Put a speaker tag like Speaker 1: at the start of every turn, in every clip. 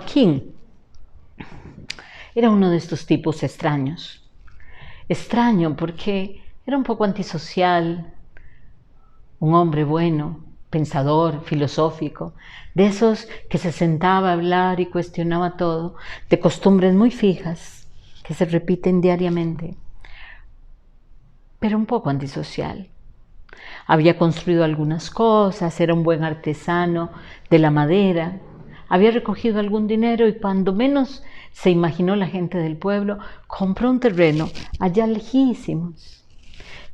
Speaker 1: Joaquín era uno de estos tipos extraños. Extraño porque era un poco antisocial, un hombre bueno, pensador, filosófico, de esos que se sentaba a hablar y cuestionaba todo, de costumbres muy fijas que se repiten diariamente, pero un poco antisocial. Había construido algunas cosas, era un buen artesano de la madera, había recogido algún dinero y cuando menos se imaginó la gente del pueblo, compró un terreno allá lejísimos.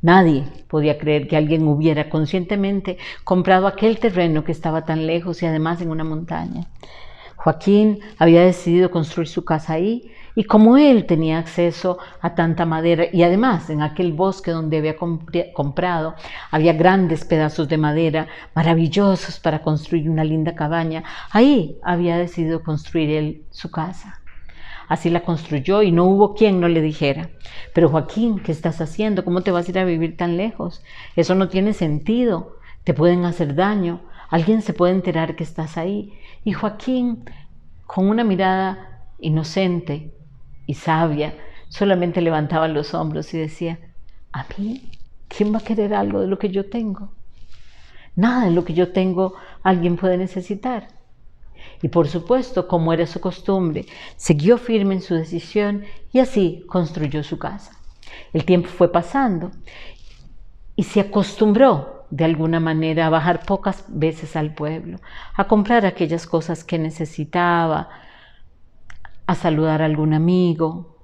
Speaker 1: Nadie podía creer que alguien hubiera conscientemente comprado aquel terreno que estaba tan lejos y además en una montaña. Joaquín había decidido construir su casa ahí y como él tenía acceso a tanta madera y además en aquel bosque donde había comprado había grandes pedazos de madera maravillosos para construir una linda cabaña, ahí había decidido construir él su casa. Así la construyó y no hubo quien no le dijera: pero Joaquín, ¿qué estás haciendo? ¿Cómo te vas a ir a vivir tan lejos? Eso no tiene sentido, te pueden hacer daño, alguien se puede enterar que estás ahí. Y Joaquín, con una mirada inocente y sabia, solamente levantaba los hombros y decía: ¿a mí? ¿Quién va a querer algo de lo que yo tengo? Nada de lo que yo tengo alguien puede necesitar. Y por supuesto, como era su costumbre, siguió firme en su decisión y así construyó su casa. El tiempo fue pasando y se acostumbró de alguna manera a bajar pocas veces al pueblo, a comprar aquellas cosas que necesitaba, a saludar a algún amigo,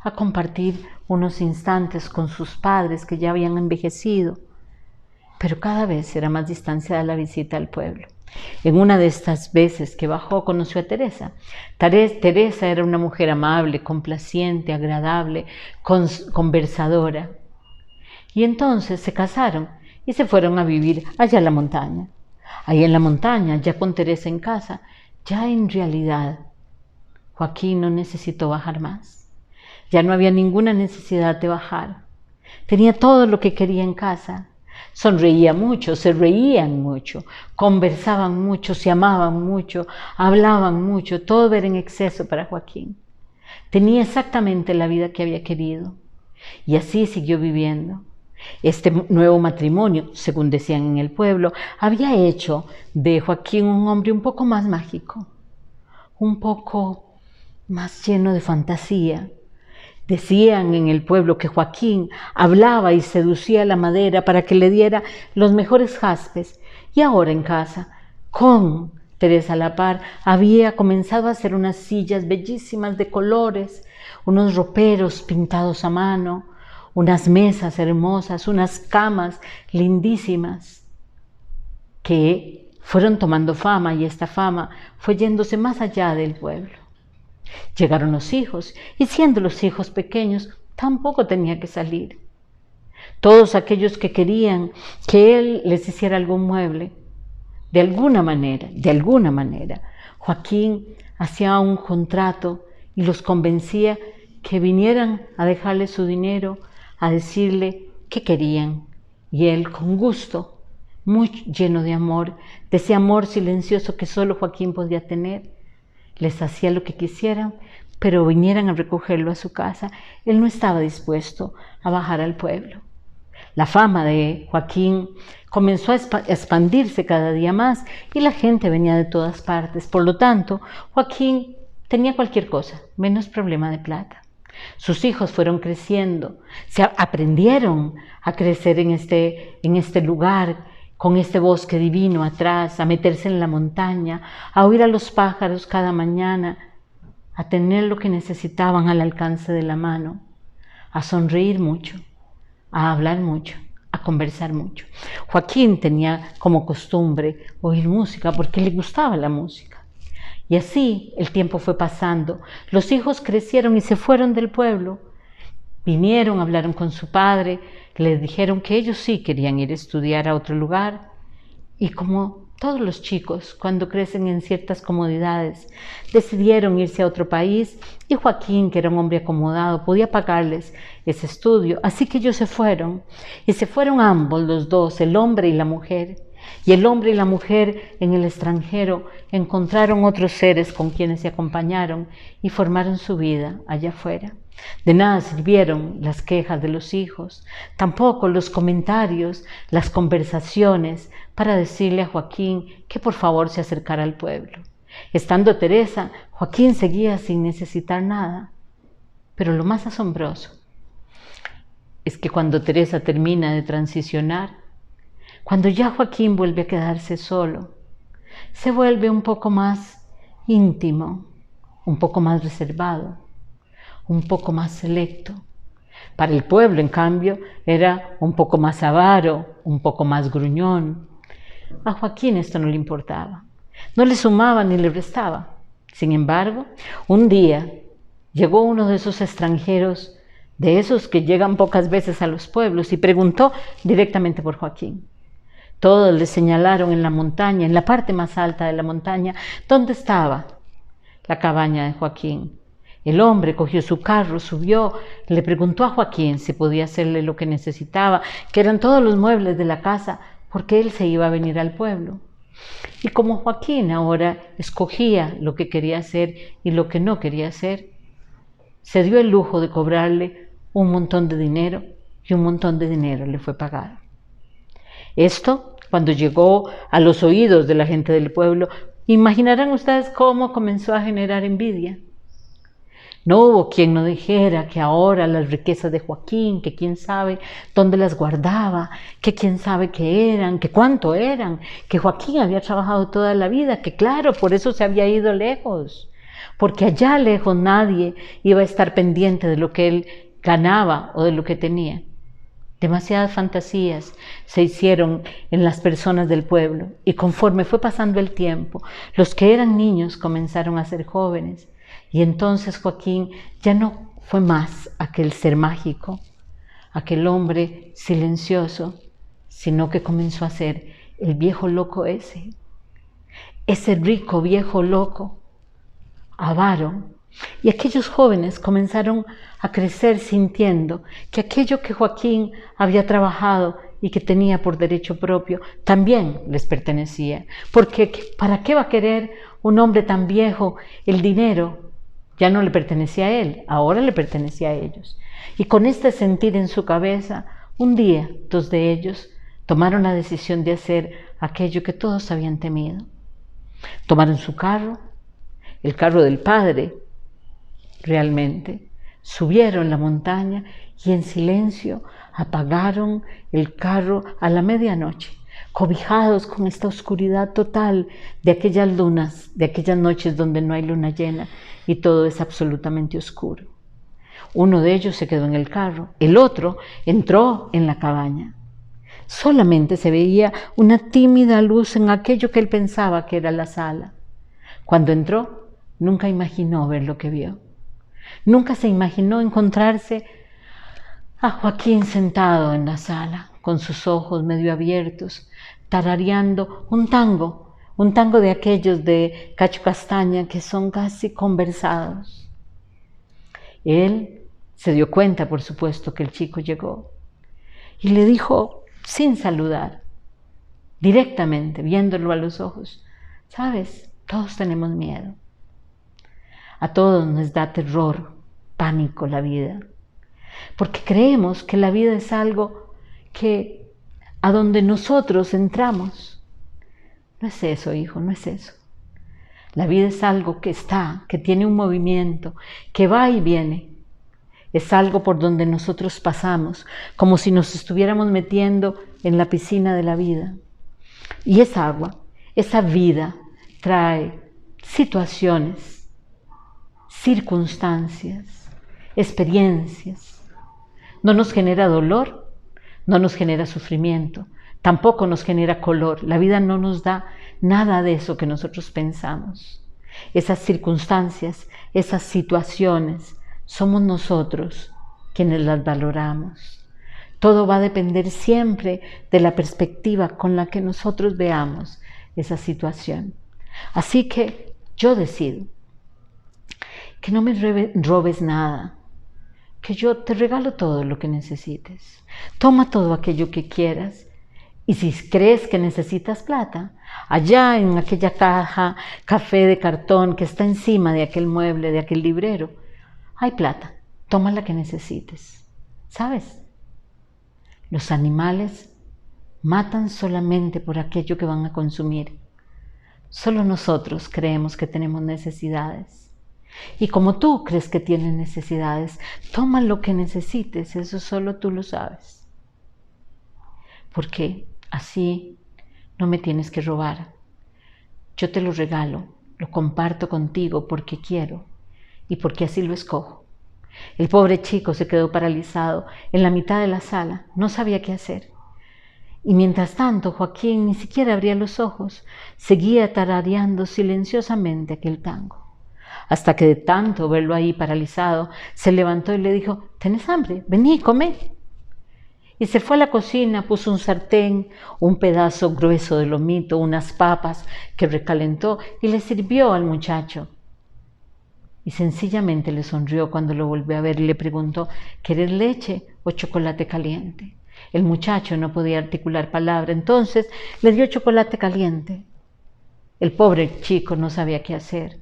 Speaker 1: a compartir unos instantes con sus padres que ya habían envejecido. Pero cada vez era más distanciada la visita al pueblo. En una de estas veces que bajó conoció a Teresa. Teresa era una mujer amable, complaciente, agradable, conversadora. Y entonces se casaron y se fueron a vivir allá en la montaña. Ahí en la montaña, ya con Teresa en casa, ya en realidad Joaquín no necesitó bajar más. Ya no había ninguna necesidad de bajar. Tenía todo lo que quería en casa. Sonreía mucho, se reían mucho, conversaban mucho, se amaban mucho, hablaban mucho, todo era en exceso para Joaquín. Tenía exactamente la vida que había querido y así siguió viviendo. Este nuevo matrimonio, según decían en el pueblo, había hecho de Joaquín un hombre un poco más mágico, un poco más lleno de fantasía. Decían en el pueblo que Joaquín hablaba y seducía la madera para que le diera los mejores jaspes. Y ahora en casa, con Teresa a la par, había comenzado a hacer unas sillas bellísimas de colores, unos roperos pintados a mano, unas mesas hermosas, unas camas lindísimas que fueron tomando fama y esta fama fue yéndose más allá del pueblo. Llegaron los hijos, y siendo los hijos pequeños, tampoco tenía que salir. Todos aquellos que querían que él les hiciera algún mueble, de alguna manera, Joaquín hacía un contrato y los convencía que vinieran a dejarle su dinero, a decirle qué querían. Y él, con gusto, muy lleno de amor, de ese amor silencioso que solo Joaquín podía tener, les hacía lo que quisieran, pero vinieran a recogerlo a su casa. Él no estaba dispuesto a bajar al pueblo. La fama de Joaquín comenzó a expandirse cada día más y la gente venía de todas partes. Por lo tanto, Joaquín tenía cualquier cosa, menos problema de plata. Sus hijos fueron creciendo, aprendieron a crecer en este lugar, con este bosque divino atrás, a meterse en la montaña, a oír a los pájaros cada mañana, a tener lo que necesitaban al alcance de la mano, a sonreír mucho, a hablar mucho, a conversar mucho. Joaquín tenía como costumbre oír música porque le gustaba la música. Y así el tiempo fue pasando, los hijos crecieron y se fueron del pueblo. Vinieron, hablaron con su padre, le dijeron que ellos sí querían ir a estudiar a otro lugar y como todos los chicos cuando crecen en ciertas comodidades decidieron irse a otro país y Joaquín, que era un hombre acomodado, podía pagarles ese estudio, así que ellos se fueron y se fueron ambos, los dos, el hombre y la mujer, Y el hombre y la mujer en el extranjero encontraron otros seres con quienes se acompañaron y formaron su vida allá afuera. De nada sirvieron las quejas de los hijos, tampoco los comentarios, las conversaciones para decirle a Joaquín que por favor se acercara al pueblo. Estando Teresa, Joaquín seguía sin necesitar nada. Pero lo más asombroso es que cuando Teresa termina de transicionar, cuando ya Joaquín vuelve a quedarse solo, se vuelve un poco más íntimo, un poco más reservado, un poco más selecto. Para el pueblo, en cambio, era un poco más avaro, un poco más gruñón. A Joaquín esto no le importaba, no le sumaba ni le restaba. Sin embargo, un día llegó uno de esos extranjeros, de esos que llegan pocas veces a los pueblos, y preguntó directamente por Joaquín. Todos le señalaron en la montaña, en la parte más alta de la montaña, dónde estaba la cabaña de Joaquín. El hombre cogió su carro, subió, le preguntó a Joaquín si podía hacerle lo que necesitaba, que eran todos los muebles de la casa, porque él se iba a venir al pueblo. Y como Joaquín ahora escogía lo que quería hacer y lo que no quería hacer, se dio el lujo de cobrarle un montón de dinero y un montón de dinero le fue pagado. Esto, cuando llegó a los oídos de la gente del pueblo, imaginarán ustedes cómo comenzó a generar envidia. No hubo quien no dijera que ahora las riquezas de Joaquín, que quién sabe dónde las guardaba, que quién sabe qué eran, que cuánto eran, que Joaquín había trabajado toda la vida, que claro, por eso se había ido lejos, porque allá lejos nadie iba a estar pendiente de lo que él ganaba o de lo que tenía. Demasiadas fantasías se hicieron en las personas del pueblo y conforme fue pasando el tiempo, los que eran niños comenzaron a ser jóvenes y entonces Joaquín ya no fue más aquel ser mágico, aquel hombre silencioso, sino que comenzó a ser el viejo loco ese rico viejo loco, avaro. Y aquellos jóvenes comenzaron a crecer sintiendo que aquello que Joaquín había trabajado y que tenía por derecho propio también les pertenecía. Porque ¿para qué va a querer un hombre tan viejo el dinero? Ya no le pertenecía a él, ahora le pertenecía a ellos. Y con este sentir en su cabeza, un día, dos de ellos tomaron la decisión de hacer aquello que todos habían temido. Tomaron su carro, el carro del padre, realmente, subieron la montaña y en silencio apagaron el carro a la medianoche, cobijados con esta oscuridad total de aquellas lunas, de aquellas noches donde no hay luna llena y todo es absolutamente oscuro. Uno de ellos se quedó en el carro, el otro entró en la cabaña. Solamente se veía una tímida luz en aquello que él pensaba que era la sala. Cuando entró, nunca imaginó ver lo que vio. Nunca se imaginó encontrarse a Joaquín sentado en la sala, con sus ojos medio abiertos, tarareando un tango de aquellos de Cacho Castaña que son casi conversados. Él se dio cuenta, por supuesto, que el chico llegó y le dijo, sin saludar, directamente, viéndolo a los ojos, ¿sabes? Todos tenemos miedo. A todos nos da terror, pánico la vida, porque creemos que la vida es algo que a donde nosotros entramos. No es eso, hijo, no es eso. La vida es algo que está, que tiene un movimiento, que va y viene. Es algo por donde nosotros pasamos, como si nos estuviéramos metiendo en la piscina de la vida. Y esa agua, esa vida, trae situaciones, circunstancias, experiencias. No nos genera dolor, no nos genera sufrimiento, tampoco nos genera color. La vida no nos da nada de eso que nosotros pensamos. Esas circunstancias, esas situaciones, somos nosotros quienes las valoramos. Todo va a depender siempre de la perspectiva con la que nosotros veamos esa situación. Así que yo decido que no me robes nada, que yo te regalo todo lo que necesites. Toma todo aquello que quieras Y si crees que necesitas plata, allá en aquella caja café de cartón que está encima de aquel mueble, de aquel librero, hay plata, toma la que necesites. ¿Sabes? Los animales matan solamente por aquello que van a consumir. Solo nosotros creemos que tenemos necesidades. Y como tú crees que tienes necesidades, toma lo que necesites, eso solo tú lo sabes. Porque así no me tienes que robar. Yo te lo regalo, lo comparto contigo porque quiero y porque así lo escojo. El pobre chico se quedó paralizado en la mitad de la sala, no sabía qué hacer. Y mientras tanto, Joaquín ni siquiera abría los ojos, seguía tarareando silenciosamente aquel tango. Hasta que de tanto verlo ahí paralizado, se levantó y le dijo: ¿tenés hambre? Vení, come. Y se fue a la cocina, puso un sartén, un pedazo grueso de lomito, unas papas que recalentó y le sirvió al muchacho. Y sencillamente le sonrió cuando lo volvió a ver y le preguntó: ¿querés leche o chocolate caliente? El muchacho no podía articular palabra, entonces le dio chocolate caliente. El pobre chico no sabía qué hacer.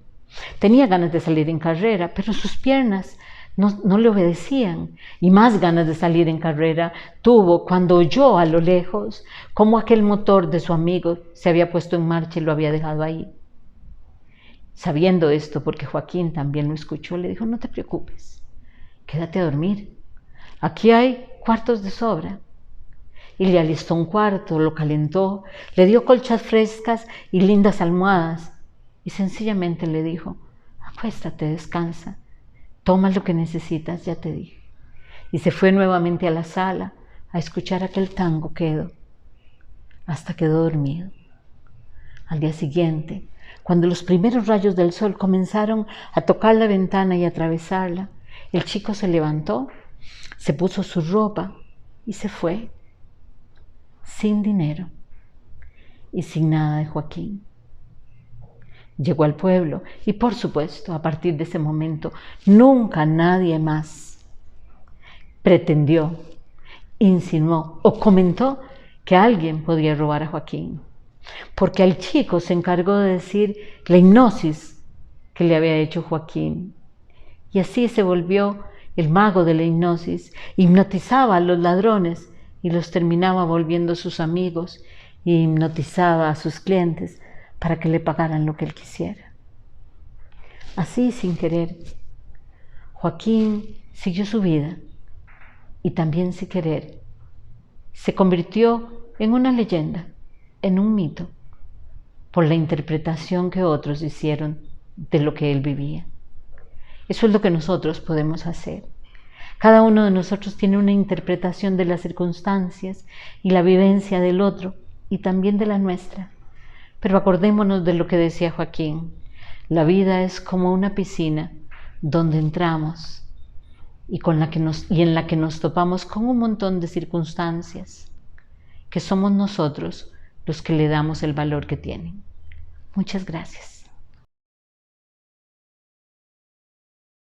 Speaker 1: Tenía ganas de salir en carrera, pero sus piernas no le obedecían. Y más ganas de salir en carrera tuvo cuando oyó a lo lejos cómo aquel motor de su amigo se había puesto en marcha y lo había dejado ahí. Sabiendo esto, porque Joaquín también lo escuchó, le dijo: no te preocupes, quédate a dormir. Aquí hay cuartos de sobra. Y le alistó un cuarto, lo calentó, le dio colchas frescas y lindas almohadas. Y sencillamente le dijo: acuéstate, descansa, toma lo que necesitas, ya te dije. Y se fue nuevamente a la sala a escuchar aquel tango quedo, hasta quedó dormido. Al día siguiente, cuando los primeros rayos del sol comenzaron a tocar la ventana y a atravesarla, el chico se levantó, se puso su ropa y se fue, sin dinero y sin nada de Joaquín. Llegó al pueblo y, por supuesto, a partir de ese momento, nunca nadie más pretendió, insinuó o comentó que alguien podía robar a Joaquín, porque al chico se encargó de decir la hipnosis que le había hecho Joaquín. Y así se volvió el mago de la hipnosis, hipnotizaba a los ladrones y los terminaba volviendo sus amigos, y hipnotizaba a sus clientes para que le pagaran lo que él quisiera. Así, sin querer, Joaquín siguió su vida y también sin querer se convirtió en una leyenda, en un mito, por la interpretación que otros hicieron de lo que él vivía. Eso es lo que nosotros podemos hacer. Cada uno de nosotros tiene una interpretación de las circunstancias y la vivencia del otro y también de la nuestra. Pero acordémonos de lo que decía Joaquín: la vida es como una piscina donde entramos y en la que nos topamos con un montón de circunstancias que somos nosotros los que le damos el valor que tienen. Muchas gracias.